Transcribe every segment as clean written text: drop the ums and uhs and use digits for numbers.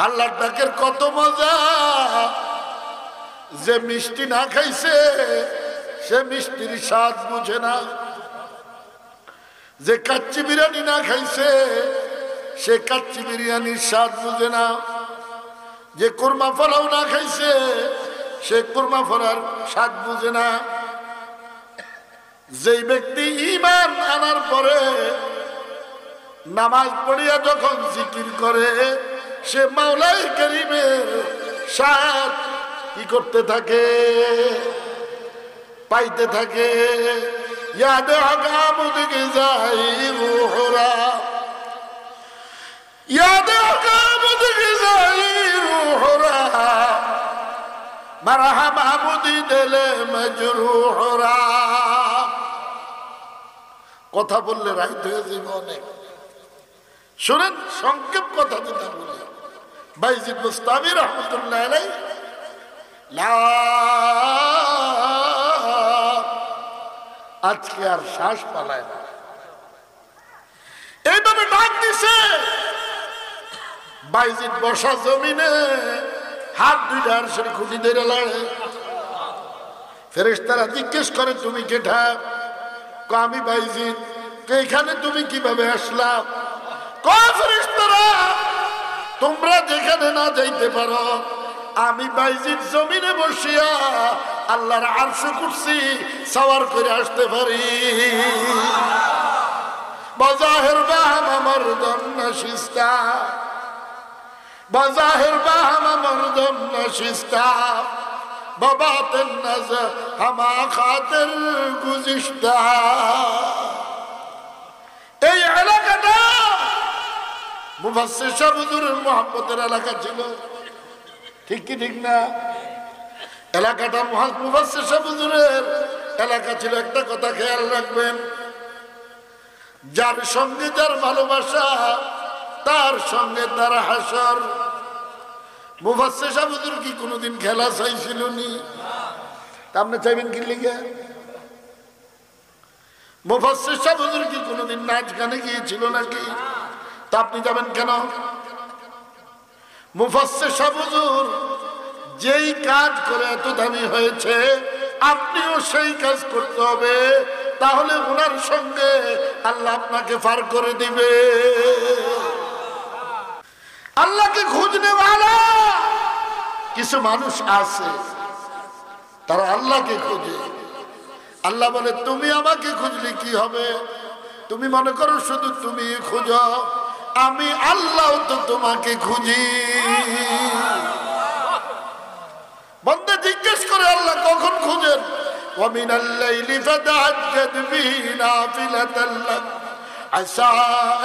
আল্লাহর ডাকের কত মজা। যে মিষ্টি না খাইছে সে মিষ্টির স্বাদ বুঝে না। যে কাচ্চি বিরিয়ানি না খাইছে সে কাচ্চি বিরিয়ানির স্বাদ বুঝে না। যে কুরমা পোলাও না খাইছে সে কুরমা পোলাওর স্বাদ বুঝে না। যেই ব্যক্তি ঈমান আনার পরে নামাজ পড়িয়া যখন জিকির করে সে মাওলাই কারীমের স্বাদ কি করতে থাকে, পাইতে থাকে। ইয়াদ আগামুদ গিজাই রুহরা, ইয়াদ আগামুদ গিজাই রুহরা, মারহাবা মুদি দিলে মজরুহরা। কথা বললে রাইত হয়ে যাবে অনেক। শুনেন সংক্ষেপ কথা যেটা বলি, বাইজিদ বুস্তামি রহমতুল্লাহ আলাইহি আজকে আর শ্বাস পালায় না, এইভাবে ডাক দিছে। বাইজিদ বসা জমিনে হাত দুইটা আরশের খুঁটি ধরে লড়ে। ফেরেশতারা জিজ্ঞেস করে তুমি কেঠা? আমি বাইজিদ। এখানে তুমি কিভাবে আসলা? ফেরেশতারা তোমরা যেখানে না যাইতে পারো আমি বাইজিদ জমিনে বসিয়া আল্লাহর আরশ কুরসি সওয়ার করে আসতে পারি। বাজাহির বাহাম মরদম নশিস্তা, বাজাহির বাহাম মরদম নশিস্তা, বাবাতেন নজর হামা খাতির গুজিস্তা। এই এলাকাটা মুফাসসির শাহ হুজুরের মুহাব্বতের এলাকা ছিল, ঠিক কি ঠিক না? এলাকাটা মুফাসসির শাহ হুজুরের এলাকা ছিল। একটা কথা খেয়াল রাখবেন, যার সঙ্গে যার ভালোবাসা তার সঙ্গে তার হাসর। মুফাসসির শাহ হুজুর কি কোনোদিন খেলা চাইছিল নি? আপনি চাইবেন কি লিগে? মুফাসসির শাহ হুজুর কি কোনোদিন নাচ গানে গিয়েছিল নাকি? তা আপনি যাবেন কেন? মুফাসসির শাহ হুজুর যেই কাজ করে এত দামি হয়েছে আপনিও সেই কাজ করতে হবে, তাহলে ওনার সঙ্গে আল্লাহ আপনাকে পার করে দিবে। আল্লাহকে খুঁজনে वाला কিছু মানুষ আছে, তারা আল্লাহকে খোঁজে। আল্লাহ বলে তুমি আমাকে খুঁজলে কি হবে? তুমি মনে করো শুধু তুমি খুঁজো, আমি আল্লাহ তো তোমাকে খুঁজি। বান্দা জিজ্ঞেস করে আল্লাহ কখন খুঁজেন? ওয়া মিনাল লাইলি ফাতাহাজ্জাদ বিহি নাফিলাতান লাক আসা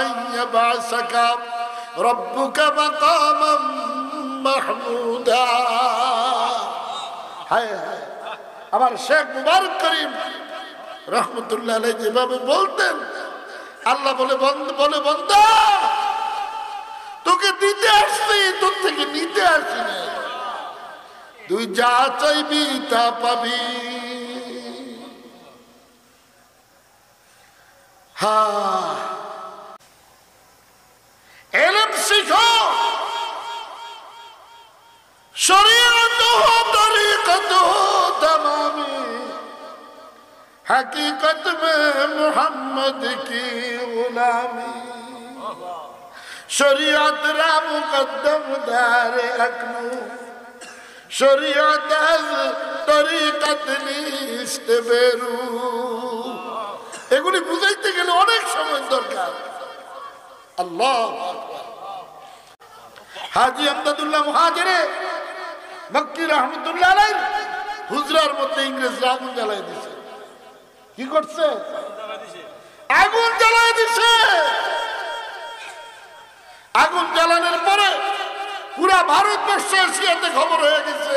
আন ইয়াবআসাকা রাব্বুকা মাকামান মাহমুদা। হায় হায়, আমার শেখ মুবারক করিম রহমতুল্লাহ আলাইহি যেভাবে বলতেন, আল্লাহ বলে বান্দা তোকে দিতে আসছি, তোর থেকে নিতে আসি না। তুই যা চাইবি তা পাবি। হ্যাঁ, ইলম শিখো, শরীয়ত হো তরিকত হো তমামি, हकीकत में मोहम्मद की गुलामी। शरीयत रा मुकद्दम दार अकनू, शरीयत अज तरीकत निस्त बेरू। এগুলি বুঝাইতে গেলে অনেক সময় দরকার। আল্লাহ হাজী আমদাদুল্লাহ মুহাজিরে মক্কি রহমতুল্লাহ আলাইহি হুজরার মধ্যে ইংরেজরা আগুন জ্বালায় দিয়েছে। কি করছে? আগুন জ্বালায় দিছে। আগুন জ্বালানোর পরে পুরা ভারতবর্ষ এশিয়াতে খবর হয়ে গেছে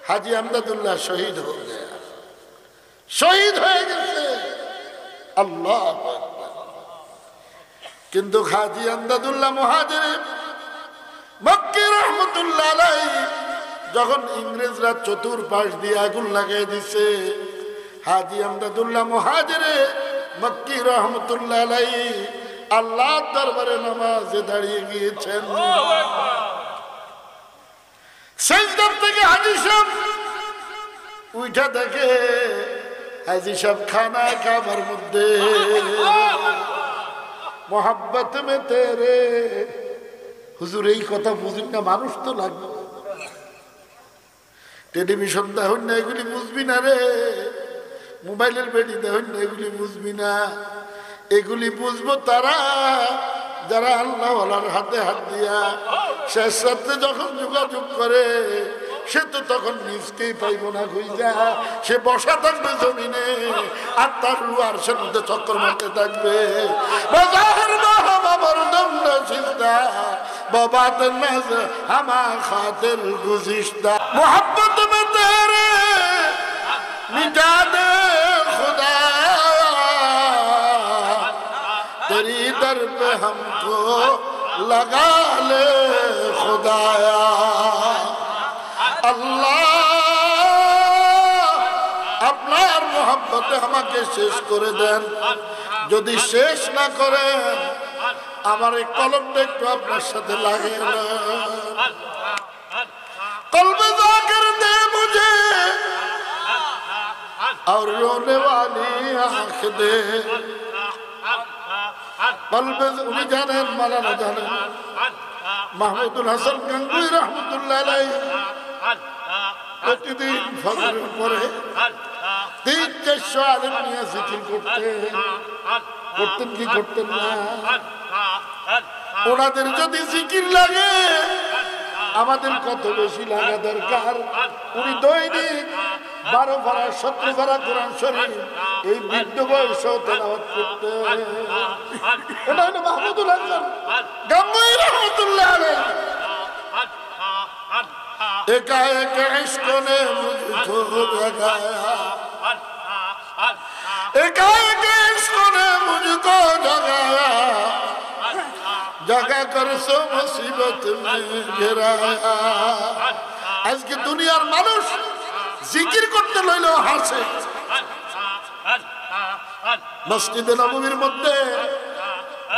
হাজী আমদাদুল্লাহ শহীদ হয়ে গেছে, শহীদ হয়ে গেছে। আল্লাহ কিন্তু হাজী আমদাদুল্লাহ মুহাজিরে মক্কি রহমতুল্লাহ আলাইহি যখন ইংরেজরা চতুর্পাশ দিয়ে আগুন লাগাই দিছে, হাজী আমদাদুল্লাহ মুহাজিরে মক্কি রহমতুল্লাহ আলাইহি আল্লাহর দরবারে নামাজে দাঁড়িয়ে গিয়েছেন। সেজদার থেকে হাজী সাহেব উঠা দেখে হাজী সাহেব খানায় কাবার মধ্যে মোহাব্বত মে তেরে। হুজুর এই কথা বুঝুন না, মানুষ তো লাগবে। টেলিভিশন দেখুন না, এগুলি বুঝবি না রে। মোবাইলের বেডি দেখুন না, এগুলি বুঝবি না। এগুলি বুঝবো তারা যারা আল্লাহওয়ালার হাতে হাত দিয়া শেষ রাত্রে যখন যোগাযোগ করে, সে তো তখন নিজকেই পাইব না খুঁজা। সে বসা থাকবে জমিনে আর তার রুয়ার সে মধ্যে চক্কর মারতে থাকবে। বাবার দণ্ড সিদ্ধা বাবাত নাজ হামা খাতির গুজিশতা মোহব্বত মে তেরে মিটা দে খুদা तेरी दर पे हमको लगा ले खुदाया। আল্লাহ আপনার মোহাব্বতে আমাকে শেষ করে দেন। যদি শেষ না করেন আমার এই কলমটা একটু আপনার সাথে লাগে না। কলবে জাকির দে মুঝে और रोने वाली आँख दे। উনি জানেন, মালানা জানেন, মাহমুদুল হাসান গাঙ্গুই রহমতুল্লাহ আলাইহি প্রতিদিন ফজরের পরে 300-400 আলেম নিয়ে জিকির করতেন কি করতেন না? ওনাদের যদি জিকির লাগে আমাদের কত বেশি লাগা দরকার। উনি দৈনিক 12 পারা 17 পারা কোরআন শরীফ এই বৃদ্ধ বয়সেও তেলাওয়াত করতেন। এটা হলো মাহমুদুল হাসান গাঙ্গুই রহমতুল্লাহ আলাইহি। একা একা ইশক নে মুঝকো জাগায়া, একা একা ইশক নে মুঝকো জাগায়া, জাগা কর সো মুসিবত মে ঘেরায়া। আজকে দুনিয়ার মানুষ জিকির করতে লইলেও হাসে। মসজিদে নববীর মধ্যে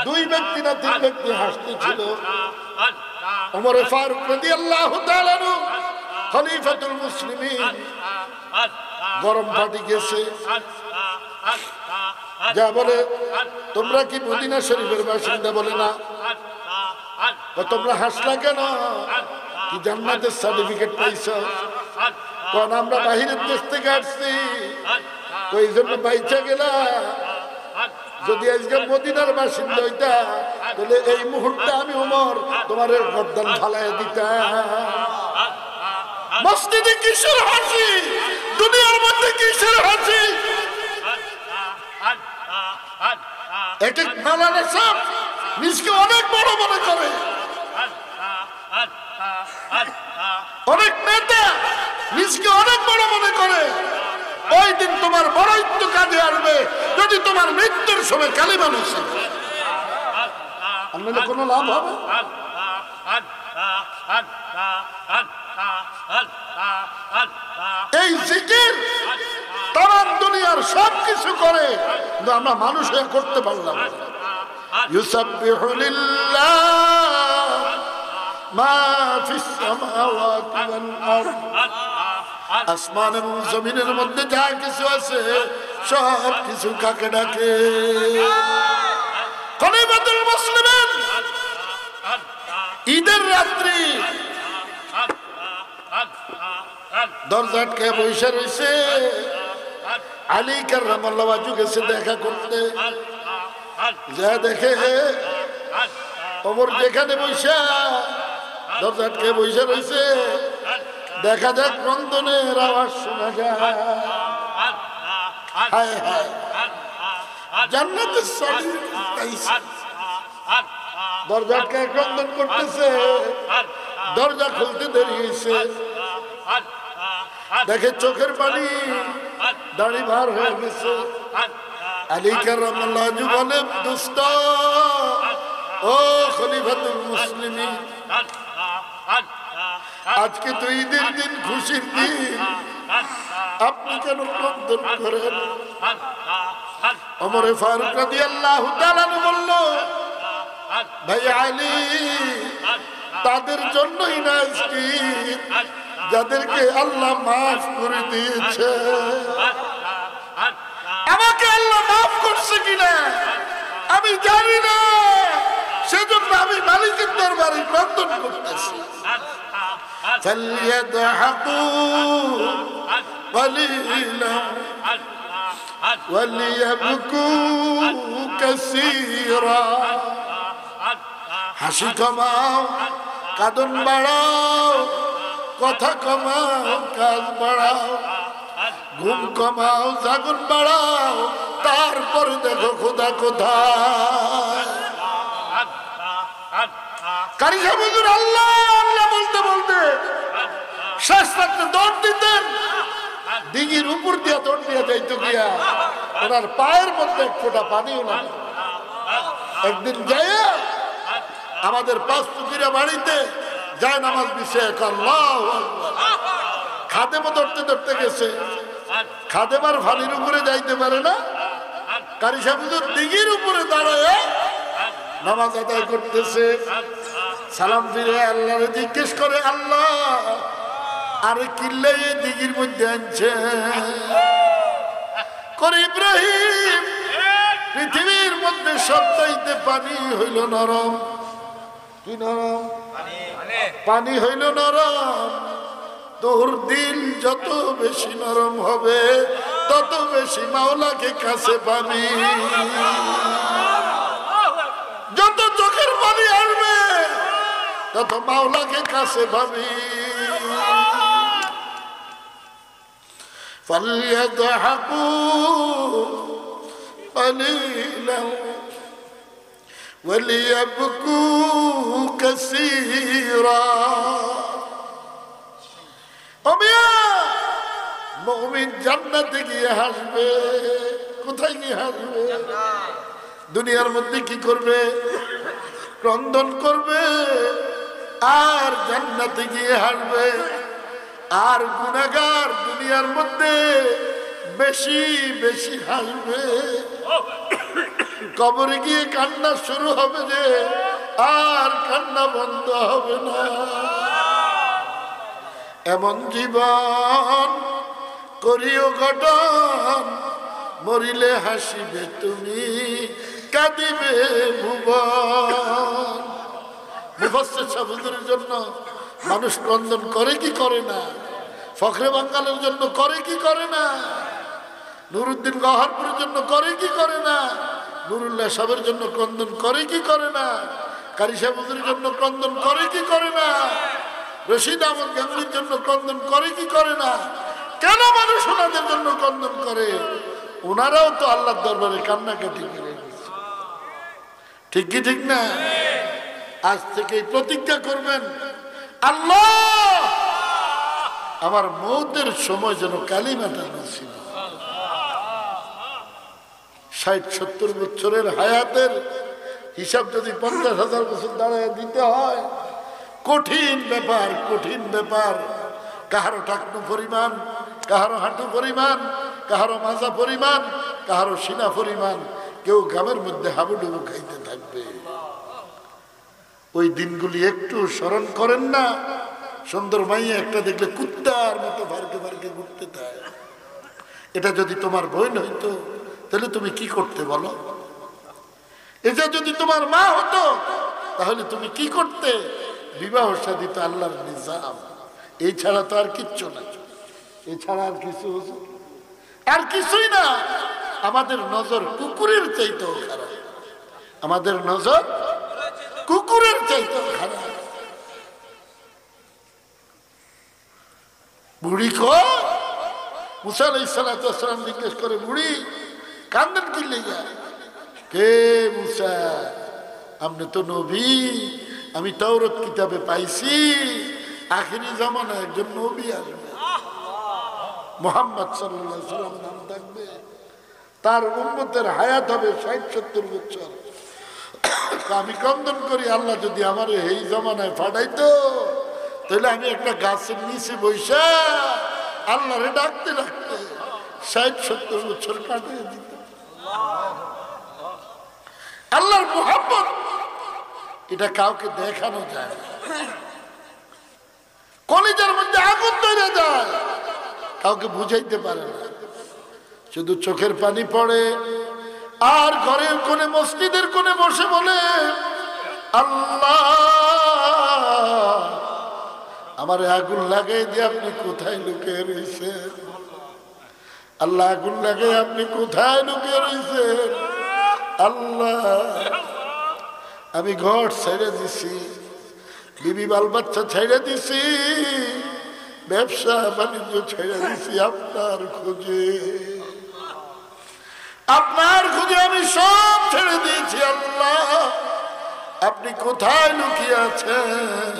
2 ব্যক্তি না 3 ব্যক্তি হাসতেছিল। ওমর ফারুক রাদিয়াল্লাহু তাআলা আনহু খলিফাতুল মুসলিমিন গরম পাটি গেছে, যা বলে তোমরা কি মদিনা শরীফের বাসিন্দা? বলে না। তোমরা হাসলা কেন? কি জান্নাতের সার্টিফিকেট পাইছো? কারণ আমরা বাহিরের দেশ থেকে আসছি, ওই জন্য বাইচা গেলা। যদি আজকে মদিনার বাসিন্দা হইতা তাহলে এই মুহূর্তে আমি ওমর তোমার গর্দান ফালাইয়া দিতাম। মসজিদে কিসের হাসি? দুনিয়ার মধ্যে কিসের হাসি? এটা মাওলানা সাহেব নিজকে অনেক বড় মনে করে। অনেক নেতা নিজকে অনেক বড় মনে করে। ওই দিন তোমার বড়াইত্ব কাজে আসবে যদি তোমার মৃত্যুর সময় কালিমা নসিব। আপনাদের কোনো লাভ হবে? এই জিকির তাম দুনিয়ার সব কিছু করে, কিন্তু আমরা মানুষ হয়ে করতে পারলাম না। ইউসাব্বিহু লিল্লাহ মা ফিস সামাওয়াতি ওয়াল আরদ। আসমান এবং জমিনের মধ্যে যা কিছু আছে সব কিছু কাকে ডাকে? খলিফাতুল মুসলিমিন ঈদের রাত্রি দরজা আটকে বসে রয়েছে। আলী কাররামাল্লাহু ওয়াজহু গেছে দেখা করতে, যা দেখে ওমর যেখানে বসে দরজা আটকে বসে রয়েছে, দেখা যাক ক্রন্দনের আওয়াজ শোনা যায়। হায় হায়, জান্নাতের সার্টিফিকেট দরজা আটকে ক্রন্দন করতেছে। দরজা খুলতে দেরি হয়েছে, দেখে চোখের পানি দাড়ি ভার হয়ে গেছে। আলী কাররামাল্লাহু ওয়াজহু বলে, দোস্ত ও খলিফাতুল মুসলিমিন, আজকে তো ঈদের দিন, খুশির দিন, আপনি কেন ক্রন্দন করেন? ওমর ফারুক রাদিয়াল্লাহু তাআলা বলল, ভাই আলী তাদের জন্যই না যাদেরকে আল্লাহ মাফ করে দিয়েছে। আমাকে আল্লাহ মাফ করছে কিনা আমি জানি না, সেজন্য আমি মালিকের দরবারে ক্রন্দন করতেছি। فليضحكوا قليلا وليبكوا كثيرا। হাসি কমাও, কাঁদন বাড়াও, কথা কমাও, কাজ বাড়াও, ঘুম কমাও, জাগন বাড়াও, তারপর দেখো খোদা কোথায়। কারি সাহেব হুজুর আল্লাহ আল্লাহ বলতে বলতে শেষ রাত্রে দৌড় দিতেন, দিঘির উপর দিয়া দৌড় দিয়া যাইতো গিয়া ওনার পায়ের মধ্যে এক ফোঁটা পানিও না। একদিন যাইয়া আমাদের পাঁচ পুকুরা বাড়িতে যায় নামাজ দিছে, আল্লাহু আকবার। খাদেমও ধরতে ধরতে গেছে, খাদেম আর ফানির উপরে যাইতে পারে না। কারি সাহেব হুজুর দিঘির উপরে দাঁড়ায় নামাজ আদায় করতেছে। সালাম ফিরে আল্লাহরে জিজ্ঞেস করে, আল্লাহ আরে কিল্লে এই দিঘির মধ্যে আনছে? করে ইব্রাহিম পৃথিবীর মধ্যে সবচাইতে পানি হইল নরম। কি নরম? পানি হইল নরম। তোর দিল যত বেশি নরম হবে তত বেশি মাওলাকে কাছে পাবি। যত চোখের পানি আসবে তত মাওলাকে কাছে পাবি। فليضحكوا قليلا وليبكوا كثيرا। মুমিন জান্নাতে গিয়ে হাসবে। কোথায় গিয়ে হাসবে? দুনিয়ার মধ্যে কি করবে? ক্রন্দন করবে, আর জান্নাতে গিয়ে হাসবে। আর গুনাহগার দুনিয়ার মধ্যে বেশি বেশি হাসবে। কবরে গিয়ে কান্না শুরু হবে যে আর কান্না বন্ধ হবে না। এমন জীবন করিও গঠন, মরিলে হাসিবে তুমি, কাঁদিবে ভুবন। মুফাসসির সাহেবের জন্য মানুষ ক্রন্দন করে কি করে না? ফখরে বাঙ্গালের জন্য করে কি করে না? নুরুদ্দিন গওহরপুরের জন্য করে কি করে না? নুরুল্লাহ সাহেবের জন্য ক্রন্দন করে কি করে না? কারি সাহেব হুজুরের জন্য ক্রন্দন করে কি করে না? রশিদ আহমদ গাঙ্গুলির জন্য ক্রন্দন করে কি করে না? কেন মানুষ ওনাদের জন্য ক্রন্দন করে? ওনারাও তো আল্লাহর দরবারে কান্নাকাটি করে গেছে। ঠিক কি ঠিক না? আজ থেকে প্রতিজ্ঞা করবেন, আল্লাহ আমার মৌতের সময় যেন কালিমাটা নসিব। ৬০-৭০ বছরের হায়াতের হিসাব যদি ৫০,০০০ বছর দাঁড়ায় দিতে হয়, কঠিন ব্যাপার, কঠিন ব্যাপার। কাহারো টাকনু পরিমাণ, কাহারো হাঁটু পরিমাণ, কাহারো মাজা পরিমাণ, কাহারো সিনা পরিমাণ, কেউ গ্রামের মধ্যে হাবুডুবু খাইতে থাকবে। ওই দিনগুলি একটু স্মরণ করেন না? সুন্দর মাইয়া একটা দেখলে কুত্তার মতো ভারকে ভারকে ঘুরতে থাকে। এটা যদি তোমার বোন হইতো তাহলে তুমি কি করতে বলো? এটা যদি তোমার মা হতো তাহলে তুমি কি করতে? বিবাহ শাদী তো আল্লাহর নিজাম, এই ছাড়া তো আর কিচ্ছু না। এছাড়া আর কিছু আর কিছুই না। আমাদের নজর কুকুরের চাইতেও খারাপ। আমাদের নজর কুকুরের চাইতেও খারাপ। বুড়ি কই? মুসা আলাইহিস সালাম জিজ্ঞেস করে, বুড়ি কান্দেন কি লেগে? কে মুসা? আপনি তো নবী, আমি তাওরাত কিতাবে পাইছি আখিরি জামানায় একজন নবী আসবে, মুহাম্মদ সাল্লাল্লাহু আলাইহি ওয়াসাল্লাম নাম থাকবে, তার উম্মতের হায়াত হবে ৬০-৭০ বছর। আমি ক্রন্দন করি, আল্লাহ যদি আমার এই জামানায় ফাটাইতো তাহলে আমি একটা গাছের নিচে বৈশা আল্লাহরে ডাকতে ডাকতে ৬০-৭০ বছর কাটিয়ে দিত। আল্লাহর মুহাব্বত এটা কাউকে দেখানো যায় না। কলিজার মধ্যে আগুন ধরে যায়, কাউকে বুঝাইতে পারে না, শুধু চোখের পানি পড়ে। আর ঘরের কোণে, মসজিদের কোণে বসে বলে, আল্লাহ আমার আগুন লাগাই দিয়ে আপনি কোথায় লুকিয়ে রয়েছেন? আল্লাহ আগুন লাগাই আপনি কোথায় লুকিয়ে রয়েছেন? আল্লাহ আমি ঘর ছেড়ে দিছি, বিবি বাল বাচ্চা ছেড়ে দিছি, ব্যবসা বাণিজ্য ছেড়ে দিছি আপনার খোঁজে। আপনার খোঁজে আমি সব ছেড়ে দিয়েছি। আল্লাহ আপনি কোথায় লুকিয়ে আছেন?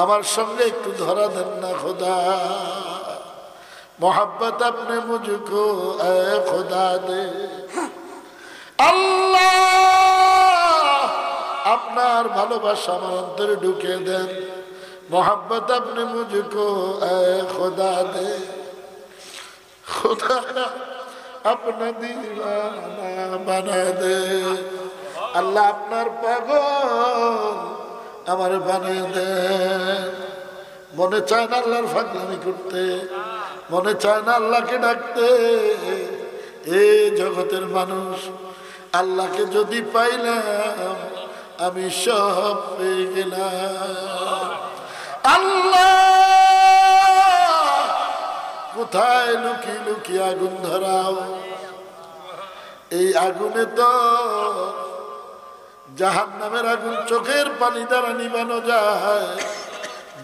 আমার সঙ্গে একটু ধরা দেন না খোদা। मोहब्बत अपने मुझको ऐ खुदा दे। আল্লাহ আপনার ভালোবাসা আমার অন্তরে ঢুকে দেন। मोहब्बत अपने मुझको ऐ खुदा दे। खुदा अपना दीवाना बना दे। আল্লাহ আপনার পাগল আমার বানিয়ে দেন। মনে চায় না আল্লাহর ফাগলামি করতে, মনে চায় না আল্লাহকে ডাকতে। এই জগতের মানুষ, আল্লাহকে যদি পাইলাম আমি সব পেয়ে গেলাম। আল্লাহ কোথায় লুকিয়ে লুকিয়ে আগুন ধরাও? এই আগুনে তো জাহান্নামের আগুন চোখের পানি দ্বারা নিবানো যায়,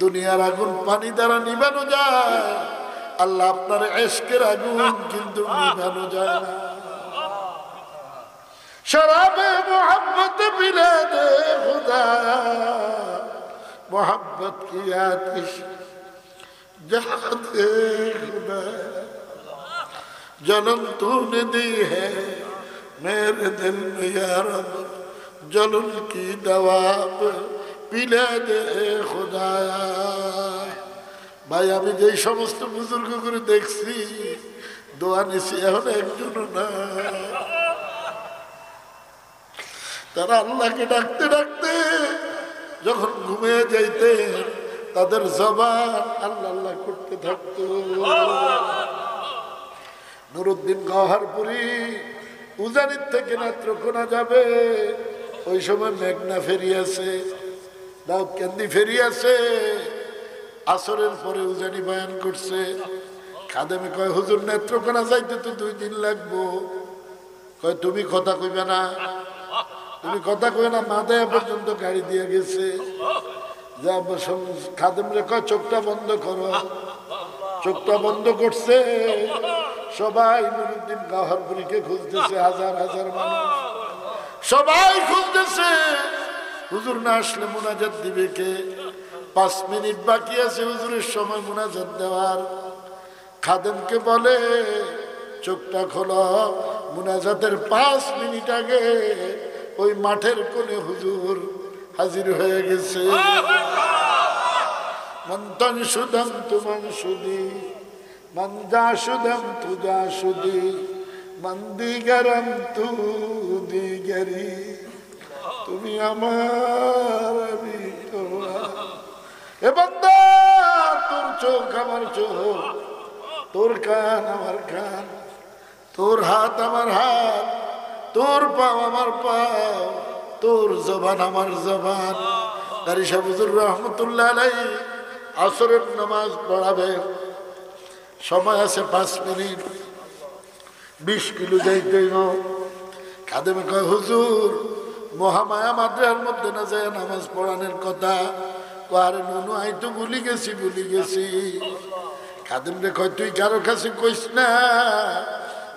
দুনিয়ার আগুন পানি দ্বারা নিবানো যায়। আল্লাহ আপনার ইশকের আগুন কিন্তু নিবানো যায় না। শরাবে মোহব্বত পিলা দে খুদা, मोहब्बत की आतिश जला दे खुदा। जलन तूने दी है मेरे दिल में या रब, जलन की दवा पिला दे खुदाया। ভাই আমি যে সমস্ত বুজুর্গ করে দেখছি, দোয়া নিছি এখন একজনও না। তারা আল্লাহকে ডাকতে ডাকতে যখন ঘুমিয়ে যাইতে তাদের জবান আল্লাহ আল্লাহ করতে থাকতো। নুরুদ্দিন গওহারপুরী উজানির থেকে নেত্রকোনা যাবে, ওই সময় মেঘনা ফেরি আছে, দাউদকান্দি ফেরি আছে। আসরের পরে উজানি বয়ান করছে। খাদেমে কয় হুজুর নেত্রকোনা যাইতে তো 2 দিন লাগবো। কয় তুমি কথা কইবে না, তুমি কথা কইবে না। মাদায়া পর্যন্ত গাড়ি দিয়ে গেছে। খাদেম রে কয় চোখটা বন্ধ করো। চোখটা বন্ধ করছে। সবাই নুরুদ্দিন গওহারপুরীকে খুঁজতেছে, হাজার হাজার মানুষ সবাই খুঁজতেছে। হুজুর না আসলে মুনাজাত দিবে কে? 5 মিনিট বাকি আছে হুজুরের সময় মুনাজাত দেওয়ার। খাদেমকে বলে চোখটা খোলো। মুনাজাতের 5 মিনিট আগে ওই মাঠের কোণে হুজুর হাজির হয়ে গেছে। মন্তন সুদম তুমন সুদি, মন্দা সুদম তুজা সুদি, মন্দি গরম তু দিগরি। তুমি আমার আমি তোমার। এ বান্দা তোর চোখ আমার চোখ, তোর কান আমার কান, তোর হাত আমার হাত, তোর পাও আমার পাও, তোর জবান আমার জবান। কারি সাহেব হুজুর রহমতুল্লাহ আলাইহি আসরের নামাজ পড়াবে। সময় আছে 5 মিনিট। 20 কিলো যাইতে। খাদেমে কয় হুজুর মহামায়া মাদ্রাসার মধ্যে না যায় নামাজ পড়ানোর কথা। আরে নুনু আই তো ভুলি গেছি। খাদেম রে কয় তুই কারো কাছে কইস না,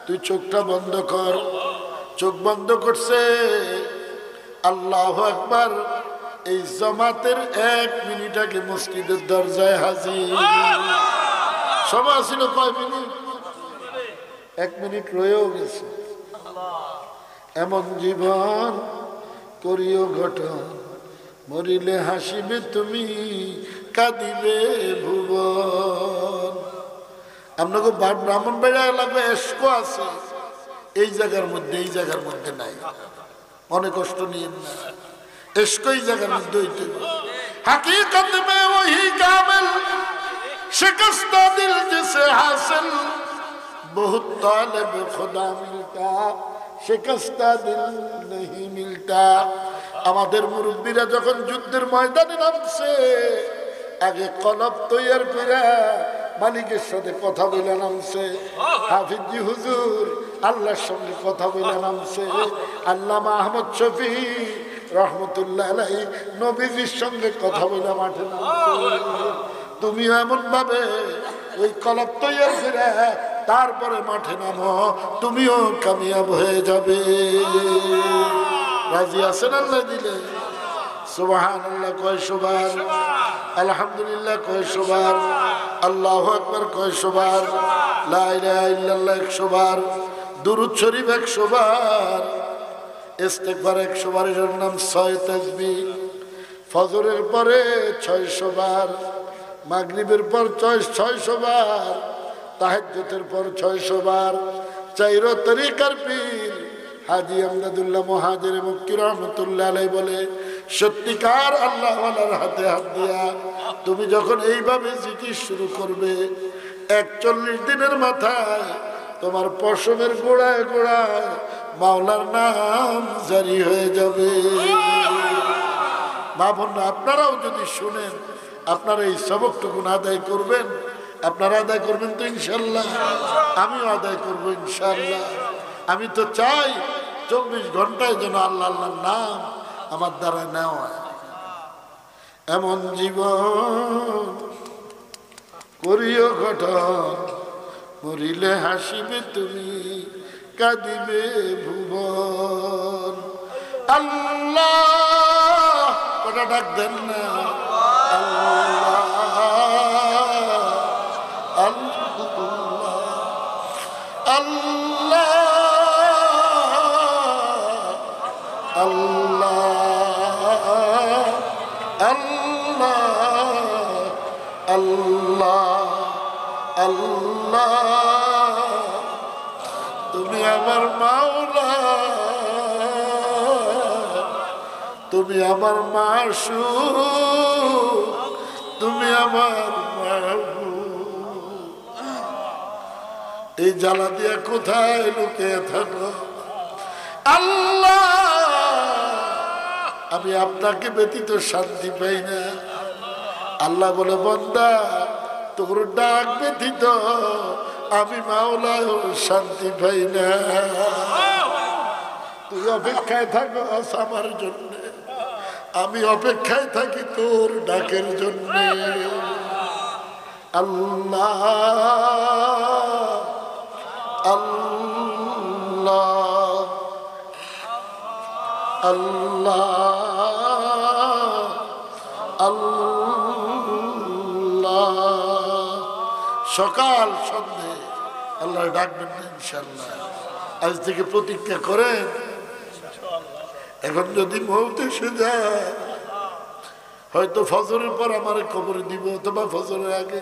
তুই চোখটা বন্ধ কর। চোখ বন্ধ করছে। আল্লাহু আকবার। এই জামাতের 1 মিনিট আগে মসজিদের দরজায় হাজির। সময় ছিল কয় মিনিট? 1 মিনিট রয়েও গেছে। এমন জীবন করিও গঠন, মরিলে হাসিবে তুমি, কাঁদিবে ভুবন। আপনাকে ব্রাহ্মণবাড়িয়া এলাকায় এসকো আছে, এই জায়গার মধ্যে নাই। মনে কষ্ট নিয়েন না। इश्क ही जगह में दो हकीकत में वही कामिल शिकस्ता दिल जिसे हासिल बहुत तालिब खुदा मिलता शिकस्ता दिल नहीं मिलता আমাদের মুরব্বীরা যখন যুদ্ধের ময়দানে নামছে আগে কলব তৈয়ার করে মালিকের সাথে কথা বলে নামছে হাফিজি হুজুর আল্লাহর সঙ্গে কথা বলে নামছে আল্লামা আহমদ শফি রহমতুল্লাহ আলাইহি নবীজির সঙ্গে কথা বলে মাঠে নামছে তুমি এমন ভাবে ওই কলব তৈয়ার করে তারপরে মাঠে নামো তুমিও কামিয়াব হয়ে যাবে রাজি আছেন আল্লাহ দিলে সুবহানাল্লাহ কয়শবার আলহামদুলিল্লাহ কয়শবার আল্লাহু আকবার কয়শবার লা ইলাহা ইল্লাল্লাহ 100 বার দুরূদ শরীফ 100 বার ইস্তিগফার 100 বার এর নাম 6 তাসবিহ ফজরের পরে 600 বার মাগরিবের পর 600 বার তাহাজ্জুদের পর 600 বার চাইরো তরিকার পীর হাজী আমদাদুল্লাহ মুহাজির মক্কি রহমাতুল্লাহ আলাইহি বলে সত্যিকার আল্লাহ ওয়ালার হাতে হাত দিয়া তুমি যখন এইভাবে জিকির শুরু করবে 41 দিনের মাথায় তোমার পশমের গোড়ায় গোড়ায় মাওলার নাম জারি হয়ে যাবে মা বোনরা আপনারাও যদি শুনেন আপনারা এই সবকটুকু আদায় করবেন আপনারা আদায় করবেন তো ইনশাআল্লাহ আমিও আদায় করব ইনশাআল্লাহ আমি তো চাই 24 ঘন্টায় যেন আল্লাহ আল্লাহর নাম আমার দ্বারা নেওয়া এমন জীবন করিও গঠন মরিলে হাসিবে তুমি কাঁদিবে ভুবন আল্লাহ ওটা ডাক দেন না আল্লাহ আল্লাহ আল্লাহ আল্লাহ তুমি আমার মাওলা তুমি আমার মাসুক তুমি আমার মাহবুব এই জ্বালা দিয়া কোথায় লুকিয়ে থাকো আল্লাহ আমি আপনাকে ব্যতীত শান্তি পাই না আল্লাহ বলে বান্দা তোর ডাক ব্যতীত আমি মাওলায় শান্তি পাই না তুই অপেক্ষায় থাকো আমার জন্য আমি অপেক্ষায় থাকি তোর ডাকের জন্য আল্লাহ আল্লাহ আল্লাহ আল্লাহ সকাল সন্ধ্যে আল্লাহ ডাকবেন ইনশাআল্লাহ আজ থেকে প্রতিজ্ঞা করেন এখন যদি মওত এসে যায় হয়তো ফজরের পর আমার কবরে দিব অথবা ফজরের আগে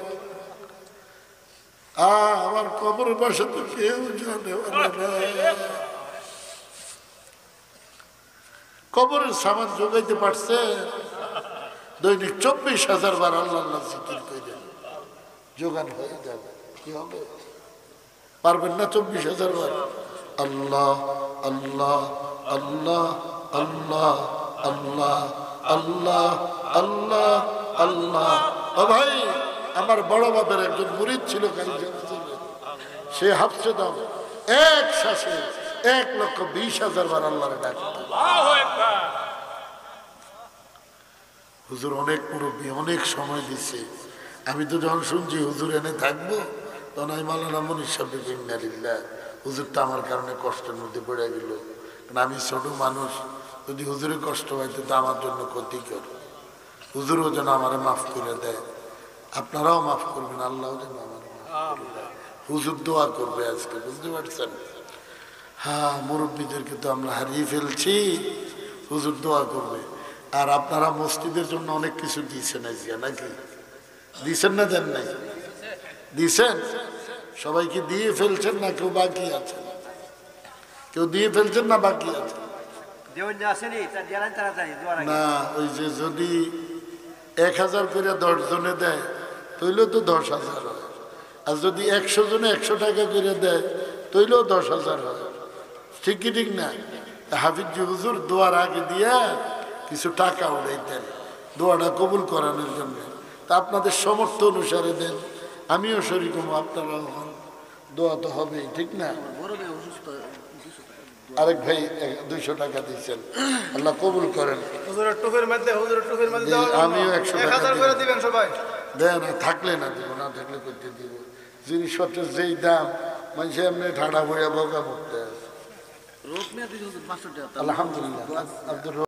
আমার কবরের পাশে তো কেউ জানে কবরের সামান যোগাইতে পারছে দৈনিক 24,000 বার আল্লাহ আল্লাহ জিকির করে যোগান হয়ে যাবে কি হবে পারবেন না 24,000 বার আল্লাহ আল্লাহ আল্লাহ আল্লাহ আল্লাহ আল্লাহ আল্লাহ আল্লাহ ও ভাই আমার বড় বাপের একজন মুরিদ ছিল সে হাফসে দাম এক শ্বাসে 1,20,000 বার আল্লাহর ডাকত হুজুর অনেক মুরব্বী অনেক সময় দিচ্ছে আমি তো যখন শুনছি হুজুর এনে থাকবো তখন আমি মাওলানা মনির সাহেব ইন্নালিল্লাহ হুজুরটা আমার কারণে কষ্টের মধ্যে পড়ে গেল কারণ আমি ছোট মানুষ যদি হুজুরের কষ্ট হয়তো তো আমার জন্য ক্ষতিকর হুজুরও যেন আমার মাফ করে দেয় আপনারাও মাফ করবেন আল্লাহ যেন আমার হুজুর দোয়া করবে আজকে বুঝতে পারছেন হ্যাঁ মুরব্বীদেরকে তো আমরা হারিয়ে ফেলছি হুজুর দোয়া করবে আর আপনারা মসজিদের জন্য অনেক কিছু দিয়েছেন আজকে নাকি দিয়েছেন না দেন নাই দিয়েছেন সবাইকে দিয়ে ফেলছেন না কেউ বাকি আছে কেউ দিয়ে ফেলছেন না বাকি আছে না ওই যে যদি 1000 করে 10 জনে দেয় তৈলেও তো 10,000 হয়, আর যদি 100 জনে 100 টাকা করে দেয় তৈলেও 10,000 হয়। ঠিক কি ঠিক না? হাফিজ হুজুর দোয়ার আগে দিয়া কিছু টাকা উড়াইতেন দোয়াটা কবুল করানোর জন্য। তা আপনাদের সমর্থ অনুসারে দেন, আমিও শরীক হবো, আপনারাও হন, দোয়া তো হবেই, ঠিক না? আরেক ভাই 200 টাকা দিচ্ছেন, আল্লাহ কবুল করেন। আমিও 100 টাকা দিবেন, সবাই দেন, থাকলে না দিব, না থাকলে করতে দিব। জিনিসপত্রের যেই দাম মানুষের এমনি ঠাড়া বইয়া বকা পড়তে আছে। আলহামদুলিল্লাহ।